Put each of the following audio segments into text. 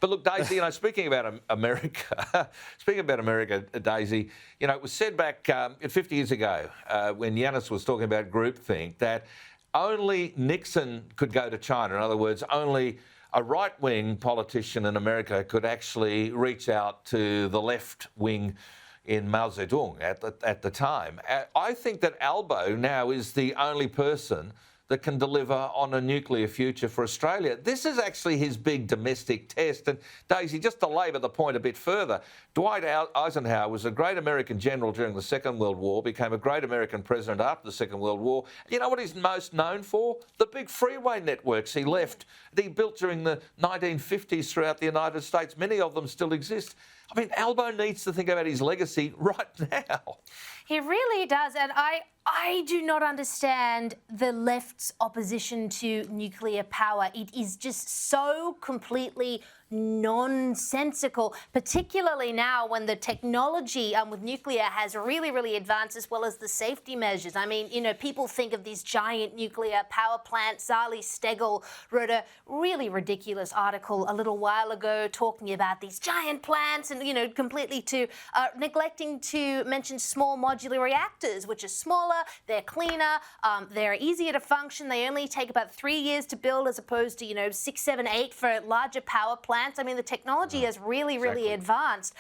But look, Daisy, speaking about America, Daisy, it was said back 50 years ago when Yanis was talking about groupthink that only Nixon could go to China. In other words, only a right-wing politician in America could actually reach out to the left wing in Mao Zedong at the time. I think that Albo now is the only person that can deliver on a nuclear future for Australia. This is actually his big domestic test. And Daisy, just to labour the point a bit further, Dwight Eisenhower was a great American general during the Second World War, became a great American president after the Second World War. You know what he's most known for? The big freeway networks he built during the 1950s throughout the United States. Many of them still exist. I mean, Albo needs to think about his legacy right now. He really does, and I do not understand the left's opposition to nuclear power. It is just so completely nonsensical, particularly now when the technology with nuclear has really, really advanced, as well as the safety measures. I mean, people think of these giant nuclear power plants. Zali Steggall wrote a really ridiculous article a little while ago talking about these giant plants and, completely neglecting to mention small modular reactors, which are smaller, they're cleaner, they're easier to function. They only take about 3 years to build as opposed to, 6, 7, 8 for larger power plants. I mean, the technology has really, really advanced.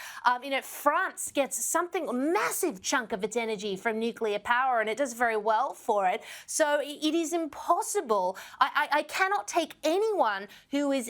France gets a massive chunk of its energy from nuclear power, and it does very well for it. So it is impossible. I cannot take anyone who is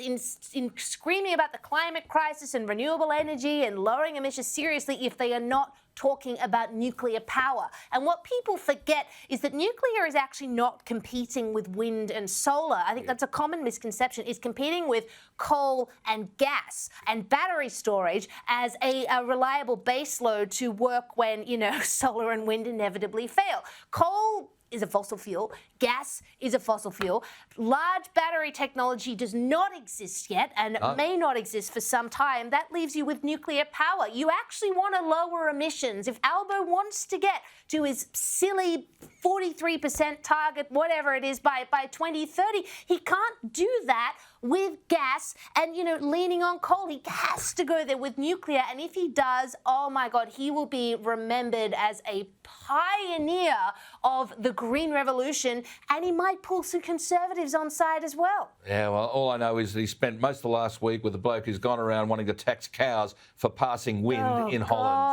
in screaming about the climate crisis and renewable energy and lowering emissions seriously if they are not talking about nuclear power. And what people forget is that nuclear is actually not competing with wind and solar. I think that's a common misconception. It's competing with coal and gas and battery storage as a reliable baseload to work when, solar and wind inevitably fail. Coal is a fossil fuel. Gas is a fossil fuel. Large battery technology does not exist yet and may not exist for some time. That leaves you with nuclear power. You actually want to lower emissions. If Albo wants to get to his silly 43% target, whatever it is, by 2030, he can't do that with gas and, leaning on coal. He has to go there with nuclear. And if he does, oh my God, he will be remembered as a pioneer of the Green Revolution, and he might pull some Conservatives on side as well. Yeah, well, all I know is that he spent most of the last week with a bloke who's gone around wanting to tax cows for passing wind in Holland.